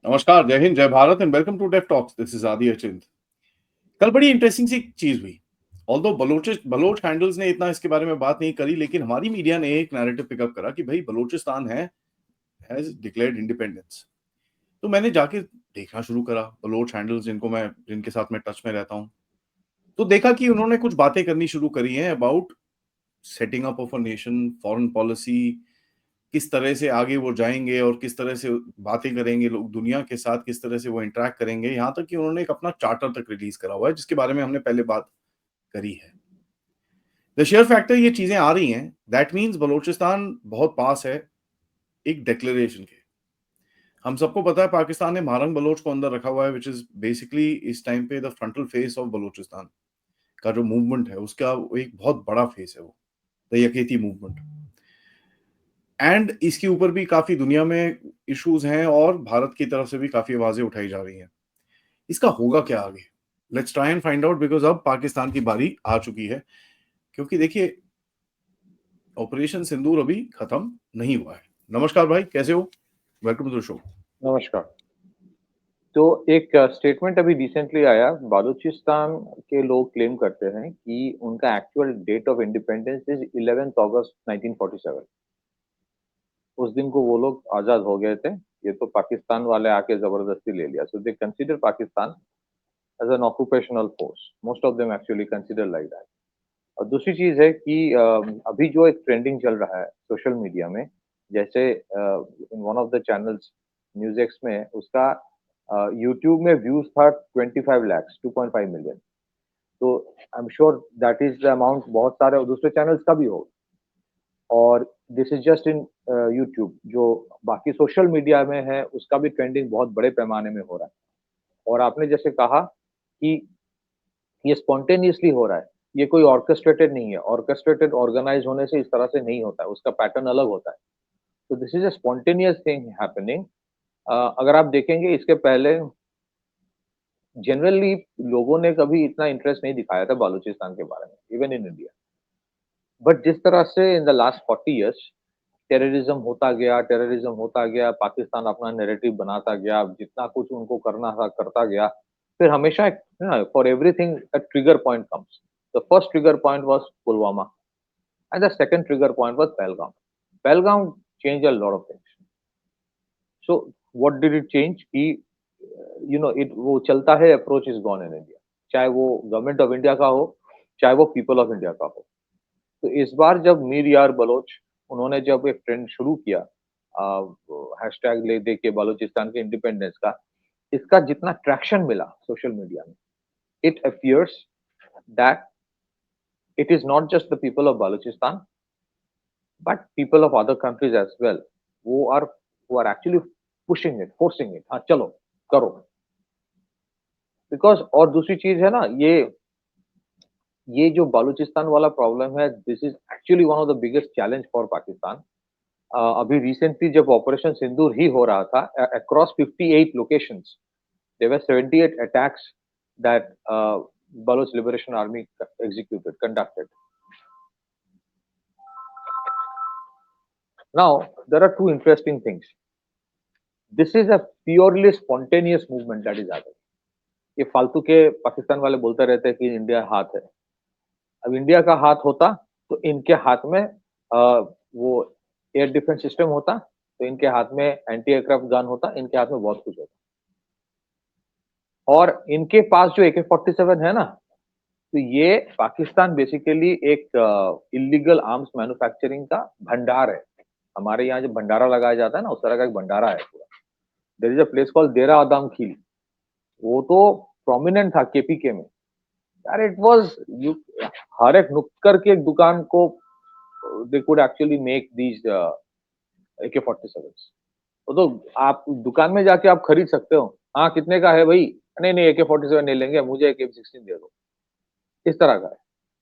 नमस्कार, जय हिंद, जय Bharat and welcome to deaf talks. This is Aadi Achint. कल बड़ी इंटरेस्टिंग सी चीज हुई। ऑल्दो बलोच हैंडल्स ने इतना इसके बारे में बात नहीं करी, लेकिन हमारी मीडिया ने एक नैरेटिव पिकअप करा कि भाई बलूचिस्तान है हैज डिक्लेयर्ड इंडिपेंडेंस। तो मैंने जाके देखना शुरू करा बलोच हैंडल्स जिनके साथ मैं टच में रहता हूँ। तो देखा कि उन्होंने कुछ बातें करनी शुरू करी हैं about setting up of a nation, foreign policy, किस तरह से आगे वो जाएँगे और किस तरह से बातें करेंगे लोग दुनिया के साथ, किस तरह से वो इंटरैक्ट करेंगे। यहाँ तक कि उन्होंने एक अपना चार्टर तक रिलीज़ करा हुआ है, जिसके बारे में हमने पहले बात करी है। द शेयर फैक्टर ये चीज़ें आ रही हैं, दैट मीन्स बलूचिस्तान बहुत पास है एक डिक्लेरेशन के। हम सबको पता है पाकिस्तान ने महारंग बलोच को अंदर रखा हुआ है, व्हिच इज़ बेसिकली इस टाइम पे the frontal face of Balochistan का जो मूवमेंट है, उसका वो एक बहुत बड़ा फेस है वो, द यकेती मूवमेंट। एंड इसके ऊपर भी काफ़ी दुनिया में इश्यूज़ हैं और भारत की तरफ से भी काफ़ी आवाज़ें उठाई जा रही हैं। इसका होगा क्या आगे? Let's try and find out because अब पाकिस्तान की बारी आ चुकी है। क्योंकि देखिए, ऑपरेशन सिंदूर अभी खत्म नहीं हुआ है। नमस्कार भाई, कैसे हो? Welcome to the show. नमस्कार। तो एक स्टेटमेंट अभी रिसेंटली आया, बालूचिस्तान के लोग क्लेम करते हैं कि उनका actual date of independence is 11th अगस्त 1947। उस दिन को वो लोग आज़ाद हो गए थे। ये तो पाकिस्तान वाले आके ज़बरदस्ती ले लिया। So they consider Pakistan as an occupational force. Most of them actually consider like that. और दूसरी चीज़ है कि अभी जो एक ट्रेंडिंग चल रहा है सोशल मीडिया में, जैसे in one of the channels news x में उसका यूट्यूब में व्यूज़ था 25 लैक्स, 2.5 मिलियन। तो I am sure that is the amount बहुत सारे और दूसरे चैनल्स का भी होगा। और this is just in YouTube. जो बाकी सोशल मीडिया में है, उसका भी ट्रेंडिंग बहुत बड़े पैमाने में हो रहा है। और आपने जैसे कहा कि ये स्पॉन्टेनियसली हो रहा है। ये कोई ऑर्केस्ट्रेटेड नहीं है। ऑर्केस्ट्रेटेड ऑर्गेनाइज़ होने से इस तरह से नहीं होता है, उसका पैटर्न अलग होता है। तो this is a spontaneous thing happening. अगर आप देखेंगे इसके पहले जनरली लोगों ने कभी इतना इंटरेस्ट नहीं दिखाया था बालूचिस्तान के बारे में, इवन इन इंडिया। बट जिस तरह से in the last 40 years terrorism होता गया, पाकिस्तान अपना नैरेटिव बनाता गया, जितना कुछ उनको करना था करता गया। फिर हमेशा एक for everything a trigger point comes. The first trigger point was Pulwama and the second trigger point was Pahalgam. Pahalgam change a lot of things. So what did it change कि इट वो चलता है, approach is gone in India. चाहे वो government of India का हो, चाहे वो पीपल ऑफ इंडिया का हो। तो इस बार जब मीर यार बलोच उन्होंने जब एक ट्रेंड शुरू किया हैशटैग ले दे के बलूचिस्तान के इंडिपेंडेंस का, इसका जितना ट्रैक्शन मिला सोशल मीडिया में, it appears that it is not just the people of Balochistan but people of other countries as well. वो are actually pushing it, forcing it. हाँ चलो करो। बिकॉज और दूसरी चीज है ना, ये जो बलूचिस्तान वाला प्रॉब्लम है, this is actually one of the biggest challenge for Pakistan. अभी रिसेंटली जब ऑपरेशन सिंदूर ही हो रहा था, across 58 locations there were 78 attacks that Baloch Liberation Army conducted. Now, there are two interesting things. This is a purely spontaneous movement that is happening. ये फालतू के पाकिस्तान वाले बोलते रहते हैं कि इंडिया हाथ है। अब इंडिया का हाथ होता तो इनके हाथ में वो एयर डिफेंस सिस्टम होता, तो इनके हाथ में एंटी एयरक्राफ्ट गन होता, इनके हाथ में बहुत कुछ होता। और इनके पास जो AK-47 है ना, तो ये पाकिस्तान बेसिकली एक इलीगल आर्म्स मैन्युफैक्चरिंग का भंडार है। हमारे यहाँ जब भंडारा लगाया जाता है ना, उस तरह का एक भंडारा है पूरा। There is a place called Dera Adam खील। वो तो प्रोमिनेंट था केपीके में। यार इट वाज यू, हर एक नुक्कड़ की एक दुकान को they could actually make these AK-47। तो आप दुकान में जाके आप खरीद सकते हो। हाँ कितने का है भाई? नहीं नहीं AK-47 नहीं लेंगे, मुझे AK-16 दे दो। इस तरह का है।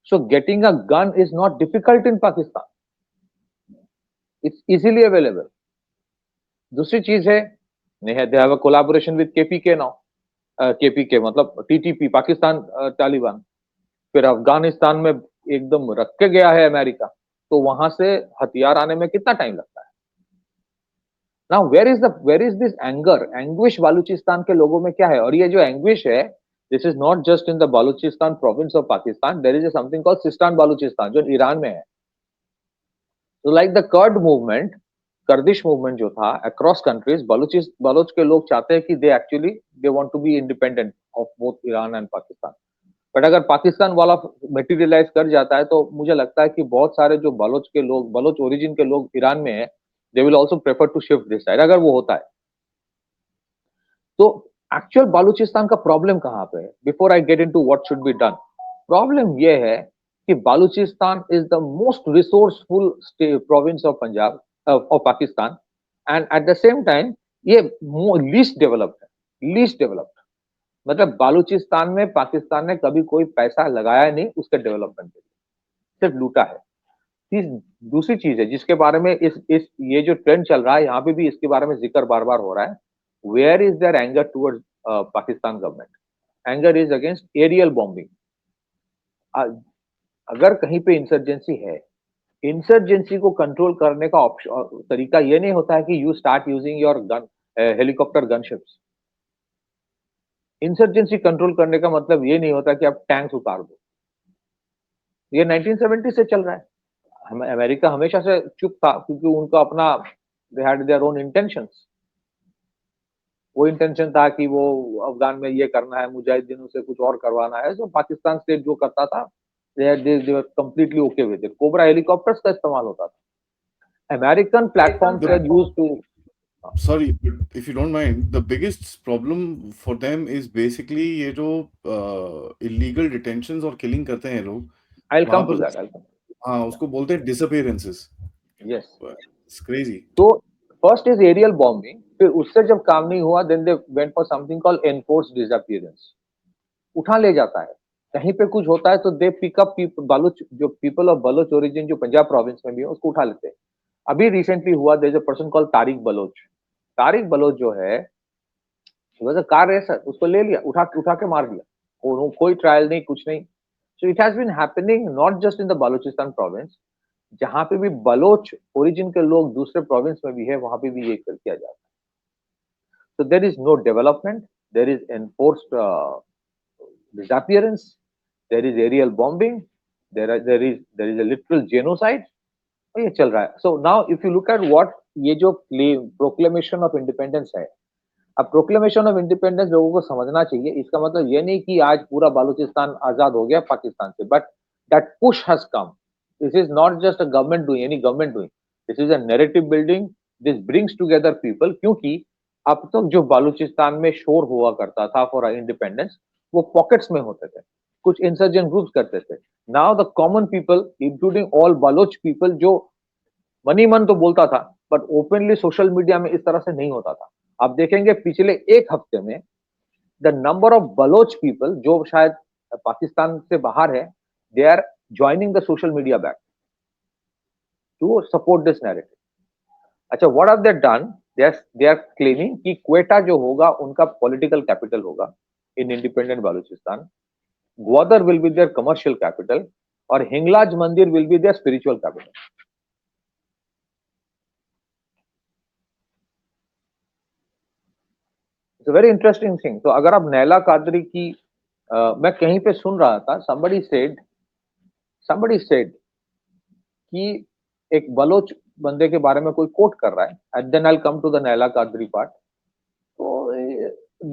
So getting a gun is not difficult in Pakistan, it's easily available. दूसरी चीज है, they have a collaboration with KPK now. KPK मतलब टीटीपी, पाकिस्तान तालिबान। फिर अफगानिस्तान में एकदम रख के गया है अमेरिका, तो वहां से हथियार आने में कितना टाइम लगता है? Now where is this anger, anguish Balochistan के लोगों में क्या है? और ये जो एंग्विश है, this is not just in the Balochistan province of Pakistan, there is something called Sistan Balochistan जो ईरान में है। तो like the Kurd movement, Kurdish movement जो था अक्रॉस कंट्रीज, बलोच के लोग चाहते हैं कि they want to be independent of both Iran and Pakistan. But अगर पाकिस्तान वाला मटेरियलाइज कर जाता है तो मुझे लगता है कि बहुत सारे जो बलोच के लोग, बलोच ओरिजिन के लोग ईरान में है, they will also prefer to shift this side अगर वो होता है। तो एक्चुअल बालूचिस्तान का प्रॉब्लम कहाँ पे है? Before I get into what should be done, problem ये है कि Balochistan is the most resourceful province of Punjab of Pakistan, and at the same time ये लीस्ट डेवलप्ड है, लीस्ट डेवलप्ड। मतलब बालूचिस्तान में पाकिस्तान ने कभी कोई पैसा लगाया नहीं उसके डेवलपमेंट के लिए, सिर्फ लूटा है। दूसरी चीज है जिसके बारे में इस ये जो ट्रेंड चल रहा है यहाँ पे भी इसके बारे में जिक्र बार बार हो रहा है, where is there anger towards Pakistan government? Anger is against aerial bombing. अगर कहीं पे इंसर्जेंसी है, इंसर्जेंसी को कंट्रोल करने का तरीका ये नहीं होता है कि you start using your gun, helicopter gunships. Insurgency control करने का मतलब ये नहीं होता कि आप टैंक्स उतार दो। ये 1970 से चल रहा है। अमेरिका हमेशा से चुप था क्योंकि उनका अपना, they had their own intentions. वो इंटेंशन था कि वो अफगान में ये करना है, मुजाहिदीनों से कुछ और करवाना है। जो पाकिस्तान स्टेट जो करता था, they were completely okay with it. Cobra helicopters का इस्तेमाल होता था। American platforms were used to, Sorry, but if you don't mind, the biggest problem for them is basically ये जो illegal detentions और killing करते हैं लोग, आई विल वहां कम टू पर दैट, आई विल कम। हाँ उसको बोलते हैं disappearances. यस। It's crazy. तो फर्स्ट इज एरियल बॉम्बिंग, फिर उससे जब काम नहीं हुआ then they went for something called enforced disappearance. उठा ले जाता है, कहीं पे कुछ होता है तो दे पिकअप बलूच, जो पीपल ऑफ बलोच ओरिजिन जो पंजाब प्रोविंस में भी है उसको उठा लेते हैं। अभी रिसेंटली हुआ, there is a person called Tariq Baloch. Tariq Baloch जो है, he was a car racer, उसको ले लिया, उठा उठा के मार दिया। कोई ट्रायल नहीं, कुछ नहीं। So it has been happening not just in the Balochistan province, जहां पे भी बलोच ओरिजिन के लोग दूसरे प्रोविंस में भी है वहां पे भी ये किया जाता है। So there is no development, there is enforced disappearance, there is aerial bombing, there is a literal genocide. और ये चल रहा है। So now if you look at what ये जो proclamation of independence है, अब प्रोक्लेमेशन ऑफ इंडिपेंडेंस लोगों को समझना चाहिए। इसका मतलब ये नहीं कि आज पूरा बालूचिस्तान आजाद हो गया पाकिस्तान से, but that push has come. This is not just a government doing, any government doing, this is a narrative building, this brings together people. क्योंकि अब तक जो बालूचिस्तान में शोर हुआ करता था फॉर इंडिपेंडेंस, वो पॉकेट्स में होते थे, कुछ इंसर्जेंट ग्रुप्स करते थे। Now the common people including all Baloch people, जो मनी मन तो बोलता था बट ओपनली सोशल मीडिया में इस तरह से नहीं होता था। आप देखेंगे पिछले एक हफ्ते में the number of Baloch people जो शायद पाकिस्तान से बाहर है, they are joining the social media back to support this narrative. अच्छा, what have they done? They are claiming कि क्वेटा जो होगा उनका पॉलिटिकल कैपिटल होगा in independent Balochistan, Gwadar will be their commercial capital, और हिंगलाज मंदिर will be their spiritual capital. It's a very interesting thing. तो अगर आप नैला कादरी की, मैं कहीं पे सुन रहा था, somebody said कि एक बलोच बंदे के बारे में कोई कोट कर रहा है, and then I will come to the Naila Qadri part. तो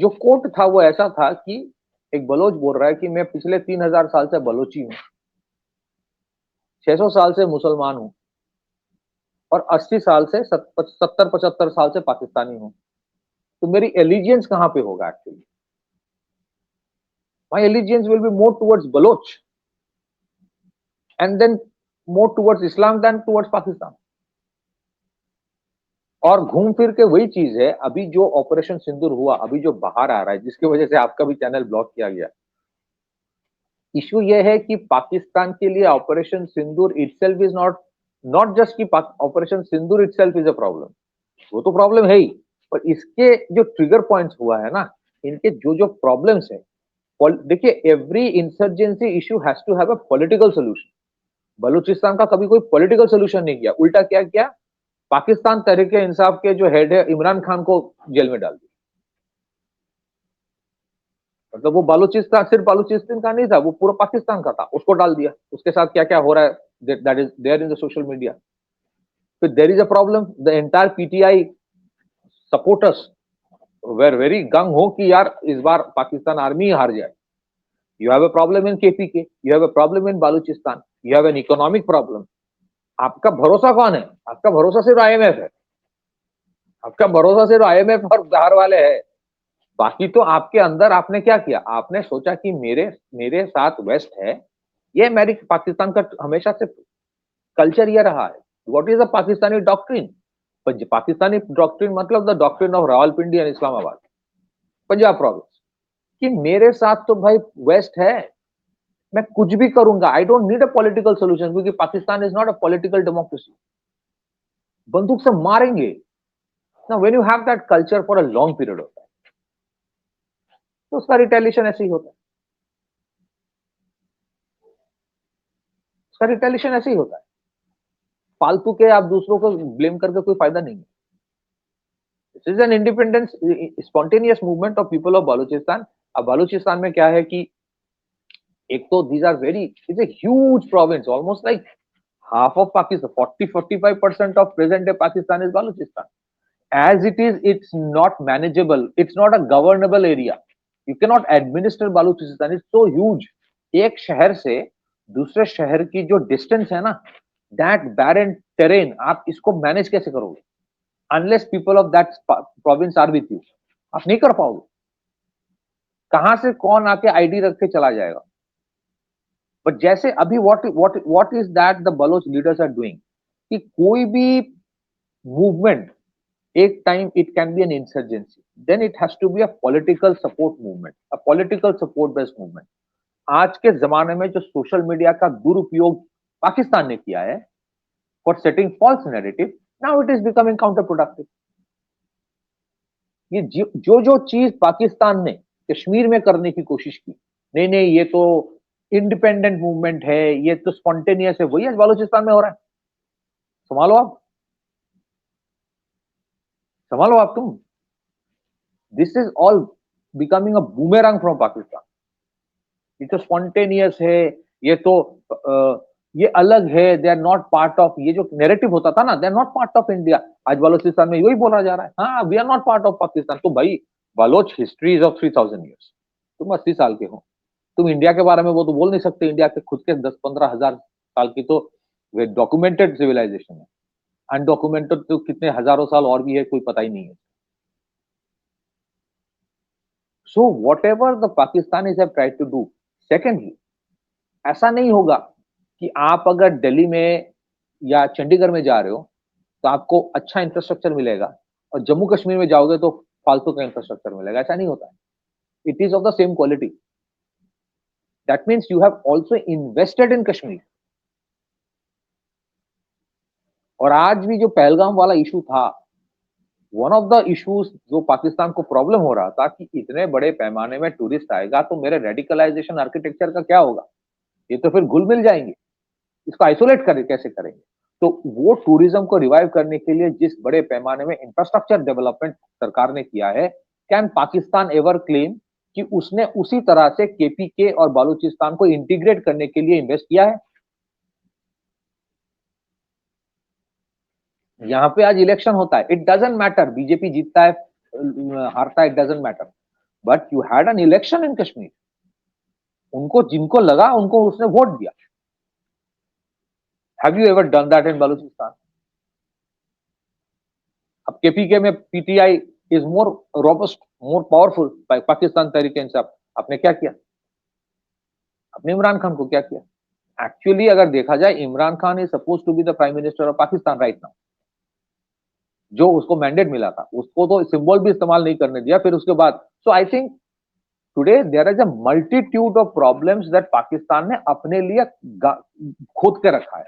जो कोट था वो ऐसा था कि एक बलोच बोल रहा है कि मैं पिछले 3000 साल से बलोची हूँ, 600 साल से मुसलमान हूँ, और 80 साल से 70-75 साल से पाकिस्तानी हूँ। तो मेरी एलिजियंस कहाँ पे होगा? Actually my allegiance will be more towards Baloch and then more towards Islam than towards Pakistan. और घूम फिर के वही चीज है, अभी जो ऑपरेशन सिंदूर हुआ, अभी जो बाहर आ रहा है, जिसकी वजह से आपका भी चैनल ब्लॉक किया गया। इश्यू ये है कि पाकिस्तान के लिए operation Sindoor itself is not just कि operation Sindoor itself is a problem, वो तो प्रॉब्लम है ही, पर इसके जो ट्रिगर पॉइंट्स हुआ है ना, इनके जो जो प्रॉब्लम्स है, देखिए every insurgency issue has to have a political solution. Balochistan का कभी कोई पॉलिटिकल सोल्यूशन नहीं किया, उल्टा क्या किया? पाकिस्तान तहरीके इंसाफ के जो हेड है इमरान खान को जेल में डाल दिया। मतलब वो बालूचिस्तान सिर्फ बालूचिस्तान का नहीं था, वो पूरा पाकिस्तान का था, उसको डाल दिया। उसके साथ क्या क्या हो रहा है that is there in the social media. तो there is a problem, the entire PTI supporters were very gung ho कि यार इस बार पाकिस्तान आर्मी ही हार जाए। You have a problem in KPK, you have a problem in Balochistan, you have an economic problem. आपका भरोसा कौन है? आपका भरोसा सिर्फ आईएमएफ है, आपका भरोसा सिर्फ आईएमएफ और बाहर वाले हैं। बाकी तो आपके अंदर आपने क्या किया? आपने सोचा कि मेरे मेरे साथ वेस्ट है, ये मेरी पाकिस्तान का हमेशा से कल्चर ये रहा है। What is the Pakistani doctrine? Pakistani doctrine मतलब the doctrine of Rawalpindi and Islamabad, Punjab province, कि मेरे साथ तो भाई वेस्ट है, मैं कुछ भी करूंगा, I don't need a political solution, क्योंकि Pakistan is not a political democracy. बंदूक से मारेंगे ना। When you have that culture for a long period of time, तो उसका रिटेलिएशन ऐसे ही होता है, उसका रिटेलिएशन ऐसे ही होता है। फालतू के आप दूसरों को ब्लेम करके कोई फायदा नहीं है। This is an independence spontaneous movement of people of Balochistan. अब बालूचिस्तान में क्या है कि एक तो these are very, it's a huge province, almost like half of Pakistan, 40-45% of present day Pakistan is Balochistan. As it is, it's not manageable. It's not a governable area. You cannot administer Balochistan. It's so huge. एक शहर से दूसरे शहर की जो distance है ना, that baron terrain, आप इसको मैनेज कैसे करोगे? Unless people of that province are with you, आप नहीं कर पाओगे। कहां से कौन आके आईडी रख के चला जाएगा? बट जैसे अभी what is that the Baloch leaders are doing, कि कोई भी मूवमेंट, एक time it can be an insurgency, then it has to be a political support movement, a political support based movement. आज के जमाने में जो सोशल मीडिया का दुरुपयोग पाकिस्तान ने किया है for setting false narrative, now it is becoming counter productive. ये जो जो चीज पाकिस्तान ने कश्मीर में करने की कोशिश की, नहीं नहीं ये तो इंडिपेंडेंट मूवमेंट है, ये तो स्पॉन्टेनियस है, वही आज बलूचिस्तान में हो रहा है। संभालो आप, संभालो आप तुम। This is all becoming a boomerang from Pakistan. ये तो स्पॉन्टेनियस है, ये तो ये अलग है, they are not part of, ये जो नैरेटिव होता था ना, they are not part of India, आज बलोचिस्तान में वही बोला जा रहा है, हाँ we are not part of Pakistan. तो भाई Baloch history is of 3000 years, तुम 80 साल के हो, तुम इंडिया के बारे में वो तो बोल नहीं सकते। इंडिया के खुद के 10-15 हजार साल की तो डॉक्यूमेंटेड सिविलाइजेशन है, अनडॉक्यूमेंटेड तो कितने हजारों साल और भी है, कोई पता ही नहीं है। So whatever the Pakistanis have tried to do, secondly ऐसा नहीं होगा कि आप अगर दिल्ली में या चंडीगढ़ में जा रहे हो तो आपको अच्छा इंफ्रास्ट्रक्चर मिलेगा, और जम्मू कश्मीर में जाओगे तो फालतू का इंफ्रास्ट्रक्चर मिलेगा, ऐसा नहीं होता है। It is of the same quality. That means you have also invested in Kashmir. और आज भी जो पहलगाम वाला इशू था, वन ऑफ द इश्यूज जो पाकिस्तान को प्रॉब्लम हो रहा था कि इतने बड़े पैमाने में टूरिस्ट आएगा तो मेरे रेडिकलाइजेशन आर्किटेक्चर का क्या होगा, ये तो फिर घुल मिल जाएंगे, इसको आइसोलेट करें कैसे करेंगे? तो वो टूरिज्म को रिवाइव करने के लिए जिस बड़े पैमाने में इंफ्रास्ट्रक्चर डेवलपमेंट सरकार ने किया है, कैन पाकिस्तान एवर क्लेम कि उसने उसी तरह से केपीके और बालूचिस्तान को इंटीग्रेट करने के लिए इन्वेस्ट किया है? यहां पे आज इलेक्शन होता है, इट डजंट मैटर बीजेपी जीतता है हारता है, it doesn't matter, but you had an election in Kashmir. उनको जिनको लगा उनको उसने वोट दिया। Have you ever done that in Balochistan? अब केपीके में PTI is more robust, more powerful Pakistan Tehreek Insaf. आपने क्या किया? अपने इमरान खान को क्या किया? एक्चुअली अगर देखा जाए, Imran Khan is suppose to be the prime minister of Pakistan right now. जो उसको मैंडेट मिला था उसको तो सिंबल भी इस्तेमाल नहीं करने दिया। फिर उसके बाद so I think today there is a multitude of problems that Pakistan ने अपने लिए खोद के रखा है।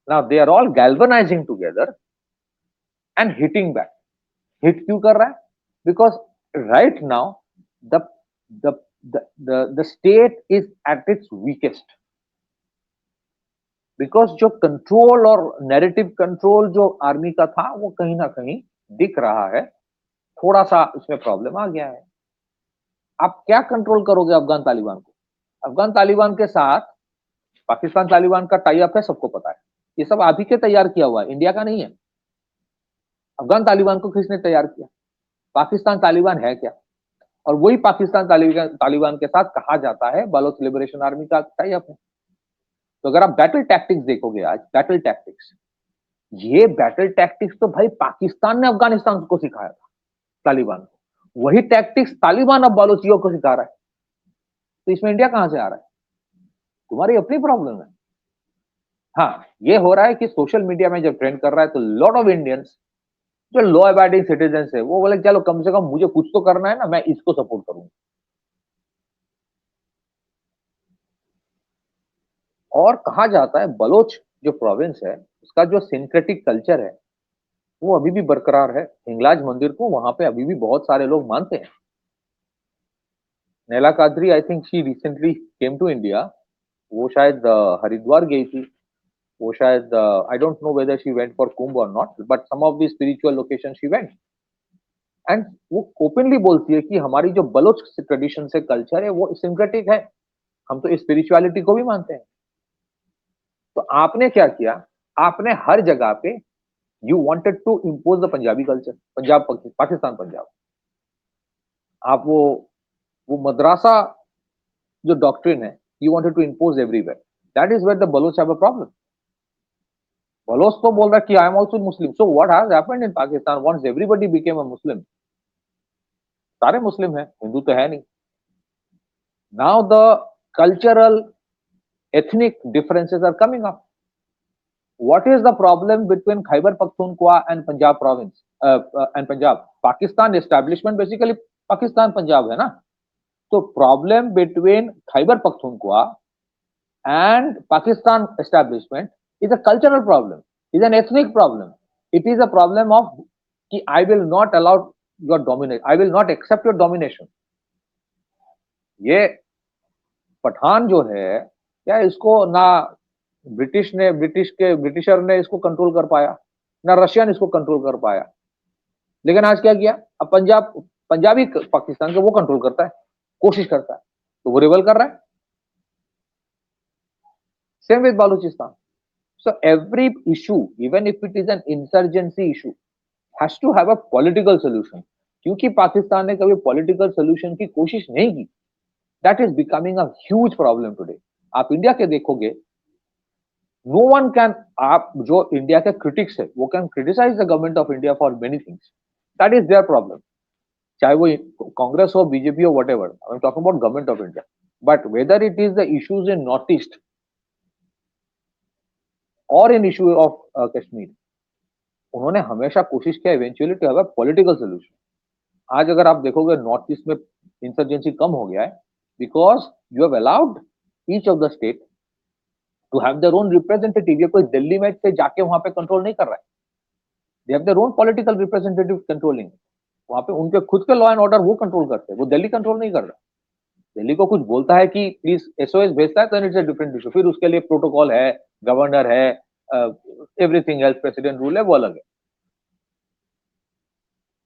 Now they are all galvanising together and hitting back. Hit क्यों कर रहा है? Because right now the the the state is at its weakest. Because जो कंट्रोल और नैरेटिव कंट्रोल जो आर्मी का था वो कहीं ना कहीं दिख रहा है, थोड़ा सा इसमें प्रॉब्लम आ गया है। आप क्या कंट्रोल करोगे अफगान तालिबान को? अफगान तालिबान के साथ पाकिस्तान तालिबान का टाई अप है, सबको पता है। ये सब आप ही के तैयार किया हुआ है, इंडिया का नहीं है। अफगान तालिबान को किसने तैयार किया? पाकिस्तान तालिबान है क्या? और वही पाकिस्तान तालिबान के साथ कहा जाता है बलोच लिबरेशन आर्मी का टाई अप है। तो अगर आप बैटल टैक्टिक्स देखोगे, आज बैटल टैक्टिक्स, ये बैटल टैक्टिक्स तो भाई पाकिस्तान ने अफगानिस्तान को सिखाया था, तालिबान को। वही टैक्टिक्स तालिबान अब बालोचियों को सिखा रहा है। तो इसमें इंडिया कहां से आ रहा है? तुम्हारी अपनी प्रॉब्लम है। हाँ, ये हो रहा है कि सोशल मीडिया में जब ट्रेंड कर रहा है तो लॉट ऑफ इंडियंस जो लॉ अबाइडिंग सिटीजन है वो बोले चलो कम से कम मुझे कुछ तो करना है ना, मैं इसको सपोर्ट करूंगा। और कहा जाता है बलोच जो प्रोविंस है उसका जो सिंक्रेटिक कल्चर है वो अभी भी बरकरार है। हिंगलाज मंदिर को वहां पे अभी भी बहुत सारे लोग मानते हैं। Naila Qadri, I think she recently came to India. वो शायद हरिद्वार गई थी। वो शायद I don't know whether she went for Kumbh और not, but some of the spiritual location she went. And वो ओपनली बोलती है कि हमारी जो बलोच ट्रेडिशन से कल्चर है वो सिंक्रेटिक है, हम तो स्पिरिचुअलिटी को भी मानते हैं। तो आपने क्या किया? आपने हर जगह पे you wanted to impose the Punjabi culture, Punjab Pakistan Punjab. आप वो मद्रासा जो डॉक्ट्रिन है you wanted to impose everywhere. That is where the Baloch have a problem. Baloch तो बोल रहा है कि I am also Muslim. So what has happened in Pakistan once everybody became a Muslim? सारे मुस्लिम हैं, हिंदू तो है नहीं। Now the cultural ethnic differences are coming up. What is the problem between Khyber Pakhtunkhwa and Punjab province and Punjab? Pakistan establishment basically Pakistan Punjab है ना? तो problem between Khyber Pakhtunkhwa and Pakistan establishment is a cultural problem, is an ethnic problem. It is a problem of कि I will not allow your domination, I will not accept your domination. ये पठान जो है क्या इसको ना britisher ने इसको control कर पाया, ना रशियन इसको कंट्रोल कर पाया। लेकिन आज क्या किया? अब पंजाबी पाकिस्तान को वो कंट्रोल करता है, कोशिश करता है, तो वो रिवल कर रहा है। Same with Balochistan. So every issue, even if it is an insurgency issue, has to have a political solution. क्योंकि पाकिस्तान ने कभी पॉलिटिकल सोल्यूशन की कोशिश नहीं की, that is becoming a huge problem today. आप इंडिया के देखोगे, नो वन कैन, आप जो इंडिया के क्रिटिक्स है वो can criticize the government of India for many things, that is there problem. चाहे वो कांग्रेस हो, बीजेपी हो, whatever, I am talking about government of India. But whether it is the issues in north east और in issue of Kashmir, उन्होंने हमेशा कोशिश किया eventually to have a political solution. आज अगर आप देखोगे नॉर्थ ईस्ट में इंसर्जेंसी कम हो गया है because you have allowed each of the state to have their own representative. ये कोई दिल्ली में से जाके वहां पे कंट्रोल नहीं कर रहा है, they have their own political representative controlling. वहां पे उनके खुद के लॉ एंड ऑर्डर वो कंट्रोल करते हैं, वो दिल्ली कंट्रोल नहीं कर रहा। दिल्ली को कुछ बोलता है कि प्लीज एसओएस भेजता है, तो इट्स अ डिफरेंट इशू, फिर उसके लिए प्रोटोकॉल है, गवर्नर है, एवरीथिंग एल्स, प्रेसिडेंट रूल है, वो अलग है।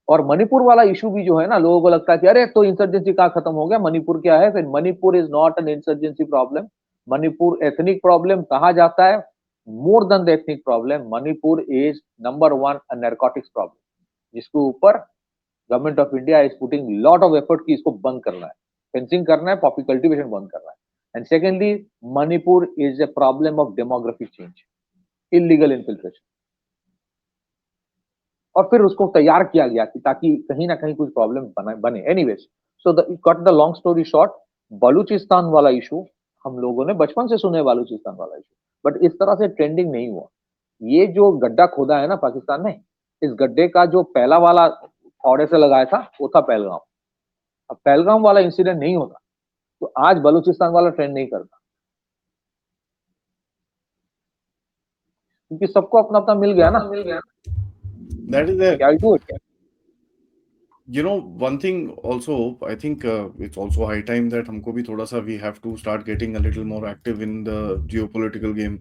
और मणिपुर वाला इशू भी जो है ना, लोगों को लगता है कि अरे तो इंसर्जेंसी कहाँ खत्म हो गया, मणिपुर क्या है? फिर Manipur is not an insurgency problem. Manipur ethnic problem कहा जाता है। More than the ethnic problem, Manipur is number one narcotics problem, जिसके ऊपर government of India is putting lot of effort कि इसको बंद करना है, फेंसिंग करना है, पॉपी कल्टीवेशन बंद करना है। And secondly, Manipur is a problem of demographic change, illegal infiltration. और फिर उसको तैयार किया गया कि ताकि कहीं ना कहीं कुछ प्रॉब्लम बने। Anyways, so cut the long story short, Balochistan वाला इशू हम लोगों ने बचपन से सुने, बलूचिस्तान वाला इशू, बट इस तरह से ट्रेंडिंग नहीं हुआ। ये जो गड्ढा खोदा है ना पाकिस्तान ने, इस गड्ढे का जो पहला वाला फावड़े से लगाया था वो था पहलगाम। अब पहलगाम वाला इंसिडेंट नहीं होता तो आज बलूचिस्तान वाला ट्रेंड नहीं करता, क्योंकि सबको अपना अपना मिल गया ना। That is क्या there. Do it? One thing also, I think it's also high time that हमको भी थोड़ा सा we have to start getting a little more active in the geopolitical game.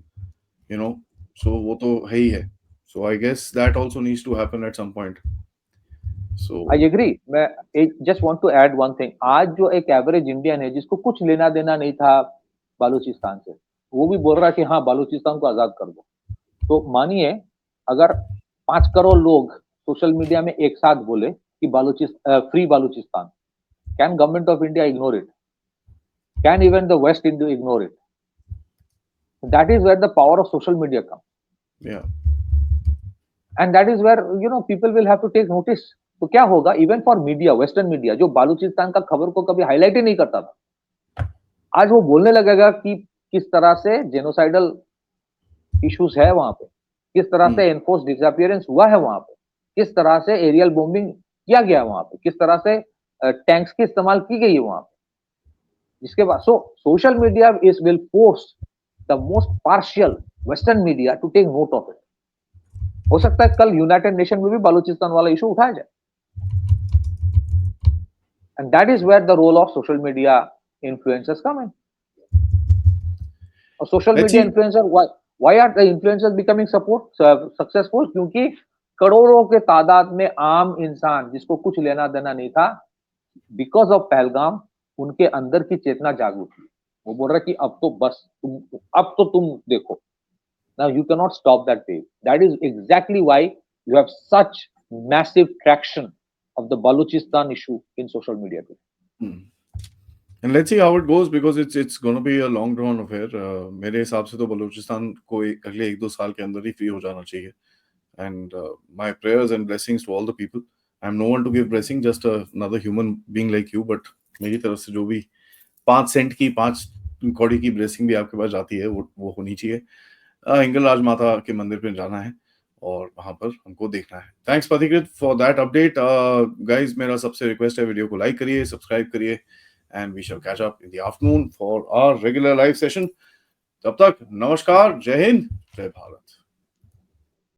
you know. So वो तो है ही है. So I guess that also needs to happen at some point. So I agree. मैं एक just want to add one thing. आज जो एक average Indian है जिसको कुछ लेना देना नहीं था बालूचिस्तान से, वो भी बोल रहा है कि हाँ बालूचिस्तान को आजाद कर दो. तो मानिए अगर 5 करोड़ लोग सोशल मीडिया में एक साथ बोले कि free Balochistan, can government of India ignore it? Can even the West India ignore it? That is where the power of social media come. yeah. And that is where people will have to take notice. तो क्या होगा even for media, western media जो बालूचिस्तान का खबर को कभी highlight ही नहीं करता था, आज वो बोलने लगेगा कि किस तरह से जेनोसाइडल इश्यूज है वहां पे, किस तरह से एनफोर्स डिसअपियरेंस हुआ है वहां पे, किस तरह से एरियल बॉम्बिंग किया गया वहां पे, किस तरह से टैंक्स की इस्तेमाल की गई है वहां पे. जिसके बाद social media is will force the most partial western media to take note of it. हो सकता है कल यूनाइटेड नेशन में भी बालूचिस्तान वाला इशू उठाया जाए. And that is where the role of social media influencers come in. और social Let's media see. Influencer, why are the influencers becoming successful? क्योंकि करोड़ों के तादाद में आम इंसान जिसको कुछ लेना देना नहीं था, बिकॉज ऑफ पहलगाम उनके अंदर की चेतना जाग उठी. वो बोल रहा है कि अब तो बस अब तो तुम देखो. Now you cannot stop that wave. That is exactly why you have such massive traction of the Balochistan issue in social media today. Hmm. And let's see how it goes because it's going to be a long drawn affair. मेरे हिसाब से तो बलूचिस्तान को अगले 1-2 साल के अंदर ही free हो जाना चाहिए. And my prayers and blessings to all the people. I'm no one to give blessing, just another human being like you. But मेरी तरफ से जो भी 5 सेंट की 5 कौड़ी की ब्लेसिंग भी आपके पास जाती है वो होनी चाहिए. हिंगलाज माता के मंदिर पे जाना है और वहां पर हमको देखना है. Thanks Pathikrit for that update. Guys मेरा सबसे रिक्वेस्ट है वीडियो को लाइक करिए, सब्सक्राइब करिए and we shall catch up in the afternoon for our regular live session. तब तक नमस्कार, जय हिंद, जय भारत.